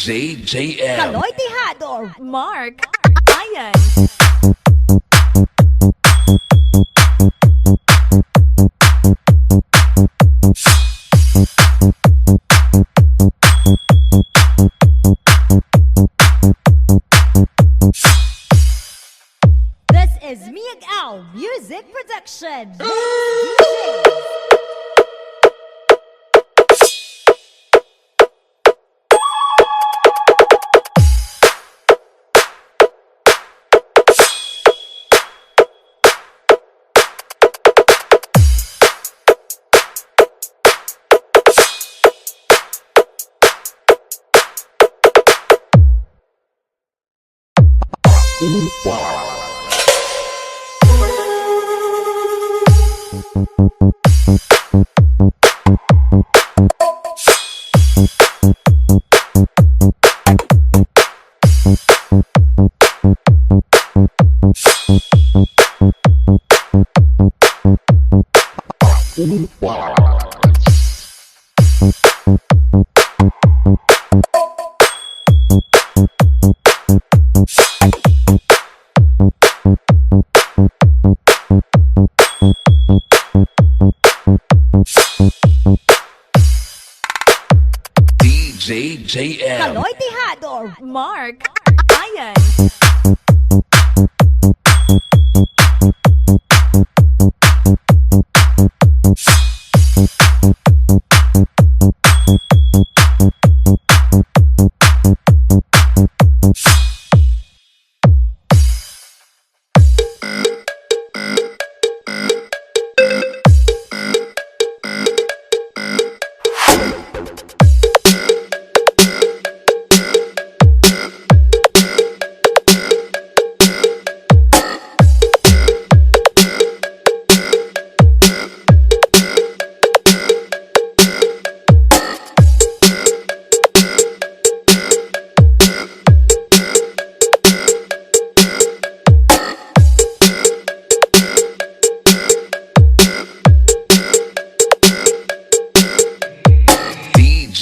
JJM Kaloy Tihador, Mark Ayan. This is Miag Al Music Production. DJs. JJM Kaloy Tihador, Mark Ayan.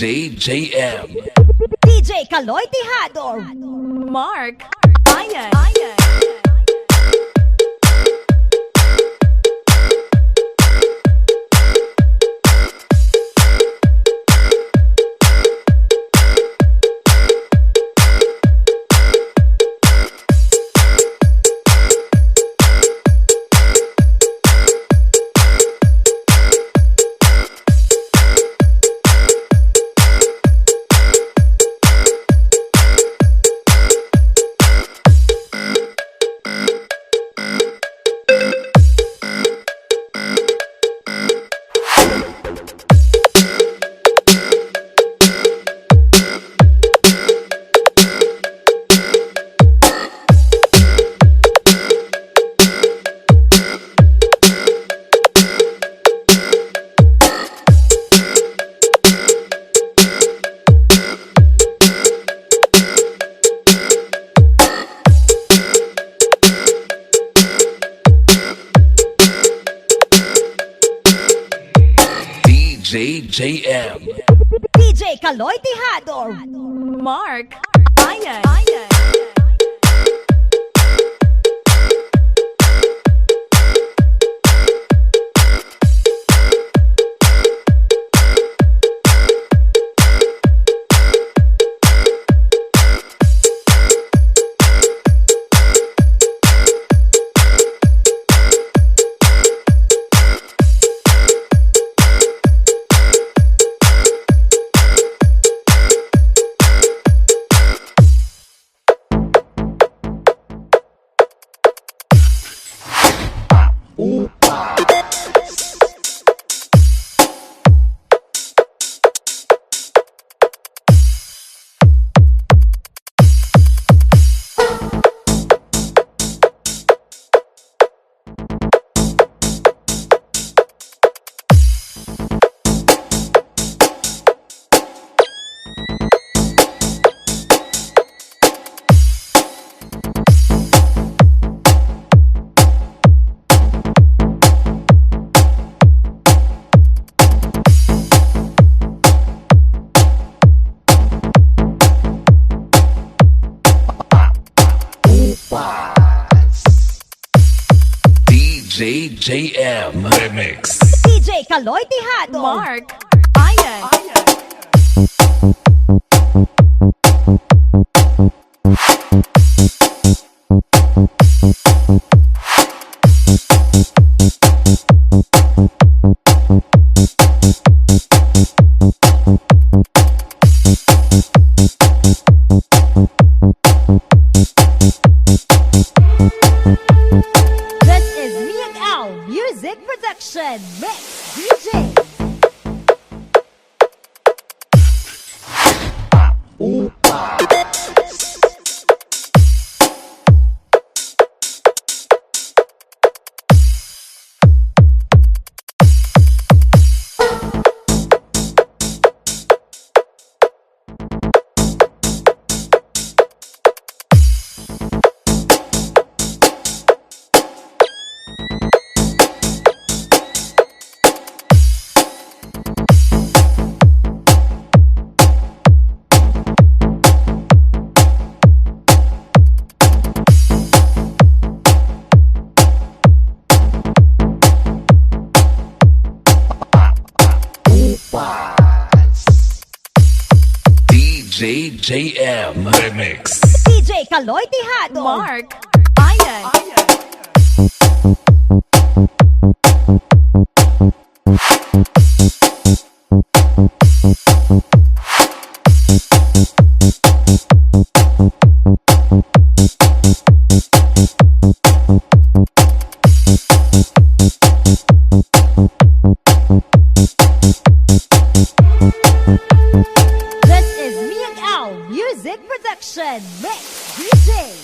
JJM DJ Kaloy Tihador, Mark Ayan. JJM DJ Kaloy Tihador, Mark Ayan. DJJM Remix. DJ Kaloy Tihado, Mark Bayan. This is Me and Al Music Production Mix DJ. DJJM Remix. DJ Kaloy Tihado, Mark Bayan. This is Me and Al Music Production Mix DJ.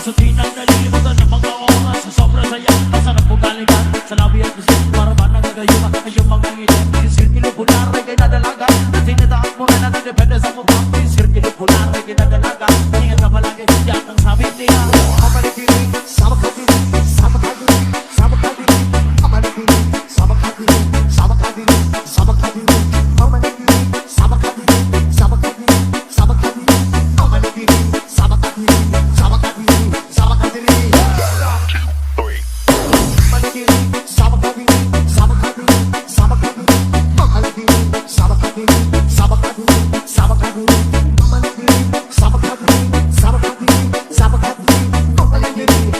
Sa di na nalilimutan ng mga oras Sa sobrang saya, masarap kong galingan Sa labi at puso, para ba nagagayuma Ay yung mga ngiti, sirkilo pular ay kinadalaga Tinataas mo na natin, depende sa mukha Sirkilo pular ay kinadalaga Ingat ka palagi, diyan ang sabi niya Amalikini, sabakadini, sabakadini, sabakadini, amalikini, sabakadini, sabakadini, sabakadini, amalikini, sabakadini, sabakadini, sabakadini, amalikini, sabakadini, sabakadini, sabakadini. Amalikini, sabakadini, sabakadini, sabakadini, amalikini, sabakadini, sabakadini, sabakadini, amalikini,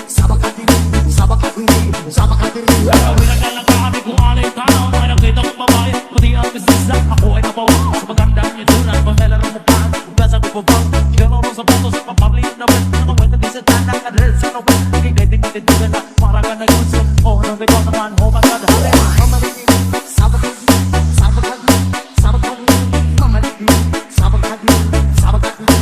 sabakadini, sabakadini, sabakadini. Pinagalang kami kung alay tanaw na nakita kong babae Pati ang bisisa, ako ay napawa Sa maganda niya tunan, pamela ng mukhaan Kung basa ko pa bang, gano'n sa batos Pamabli na wet, nakawet at isa tanang Adres sa nawet, hindi kayo tinitigan na Para ka nag-usap, oh nang gayo naman Oh my God, hali Sabakadini, sabakadini, sabakadini,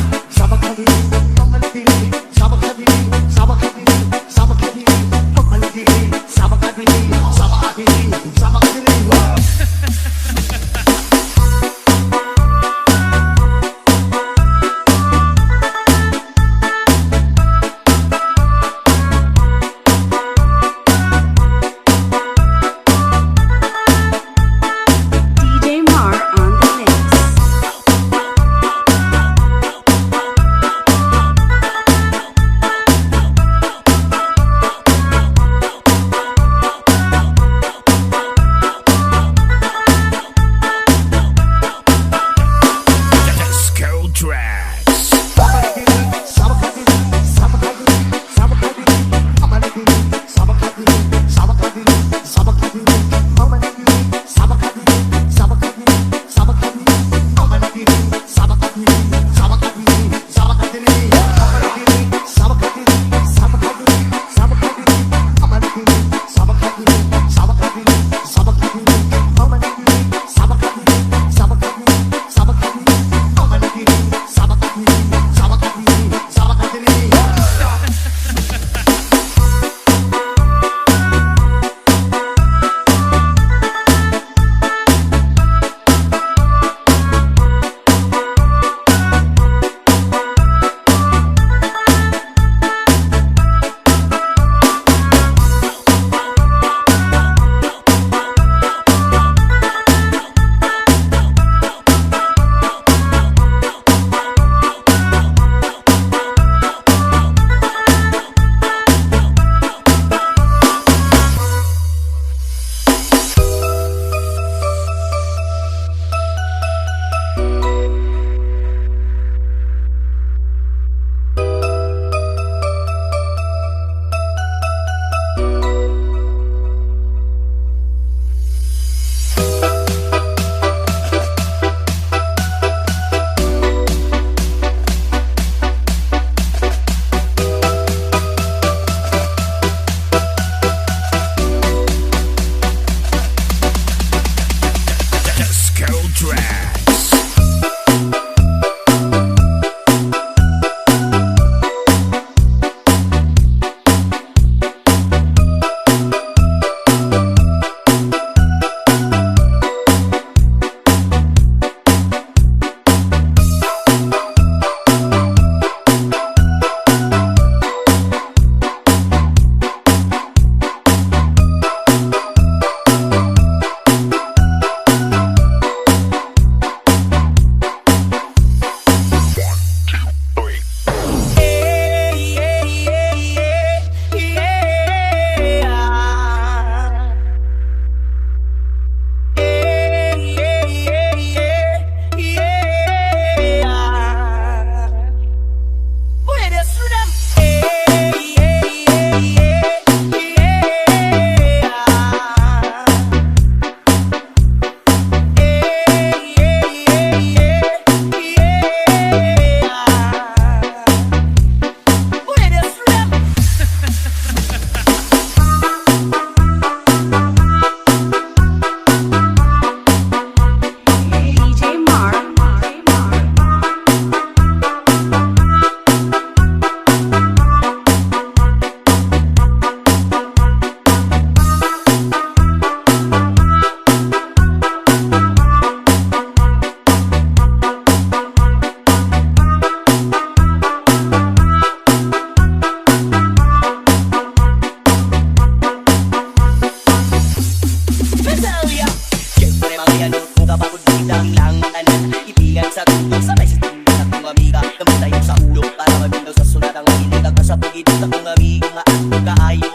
kaibigan sa tulong. Sabay sa tulong sa kong amiga, gamit tayo sa ulo para magbitaw sa sulat ang hilig. At sa pagidit sa kong amiga, nga ako kaayo.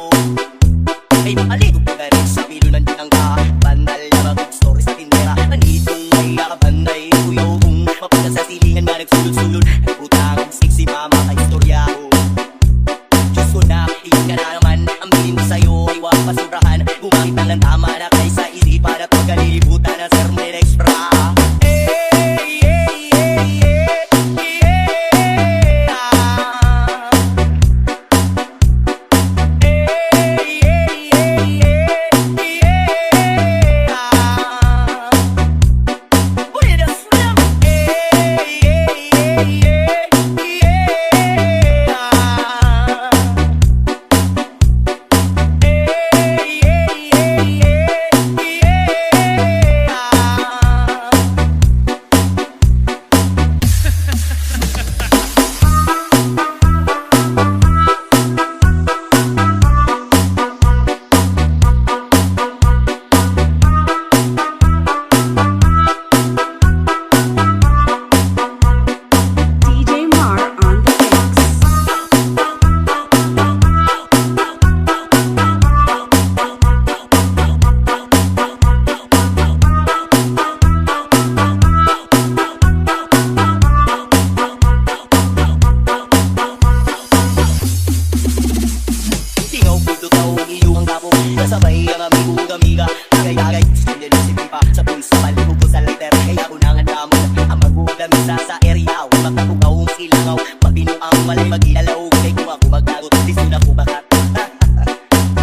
Ay maaligo po ka rin sa pilo ng dinangga. Bandal na mag-story sa tindera. Anitong may nakabanday kuyo kung mapunta sa silingan nga nagsulod-sulod. Nagputang sexy mama ka istorya ko. Diyos ko na, iyon ka na naman. Ang bilin ko sa'yo ay huwag pasurahan. Gumamit na lang tama na kaysa isipan at pagkalilibutan ng sermon extra. DJ Mar on the mix. Tingaw puto ka o iyong tapo. Nasabay ang amigong amiga. Tagay-tagay, sindi na si Pipa. Sa pulsa, palibog ko sa letter. Kaya ko nang andamon. Ang magbulamisa sa area. Huwag makakugaw silangaw. Pabino ang malay mag-ilalaw. Kaya kung ako magdagot, listo na ko bakat.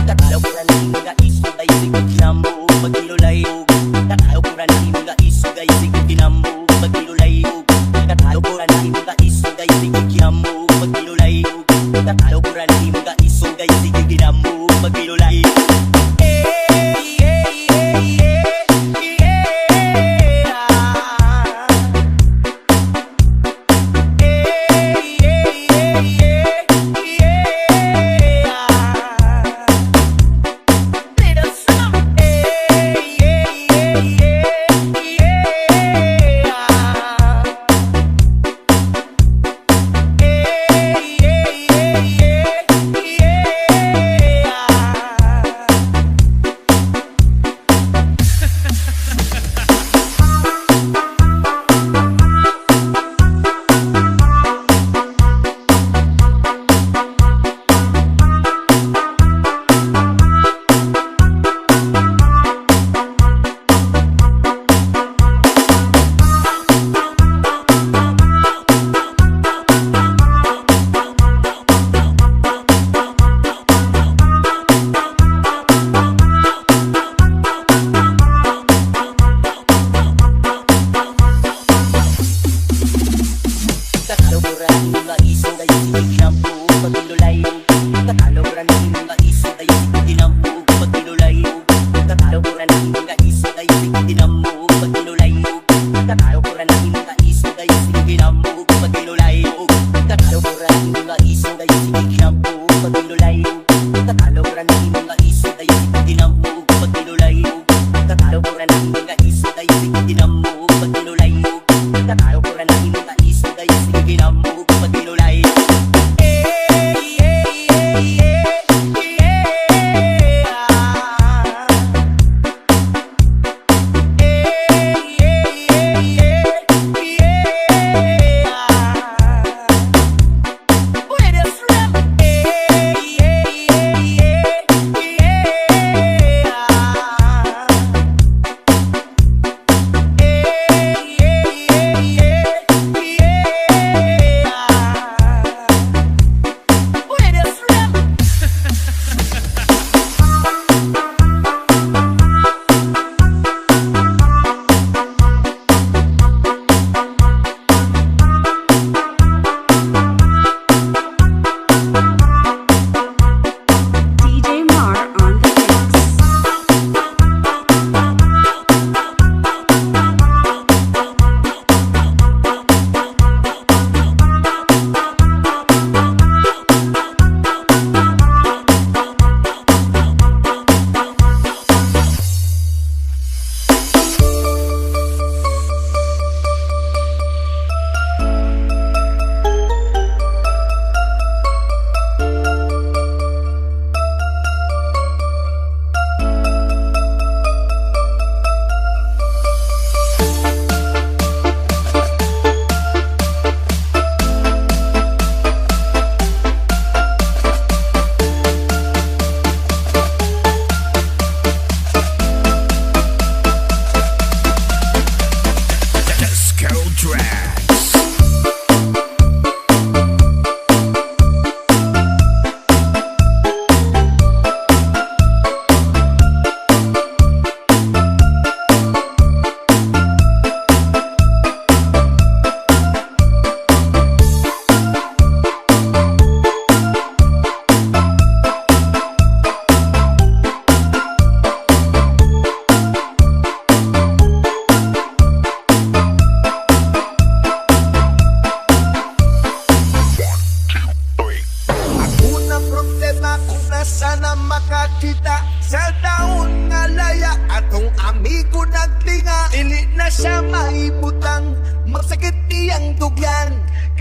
Katalaw ko na natin mga iso. Dahil sigod kinambog, mag-inulayog. Katalaw ko na natin mga iso. Dahil sigod kinambog, mag-inulayog. Katalaw ko na natin mga iso. Dahil sigod kinambog, mag-inulayog. Katalaw ko na natin mga iso. Dahil sigod kinambog, mag-inulayog.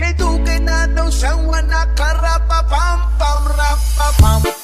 Kay dugay na daw siyang wanakarapa pam pam rapa pam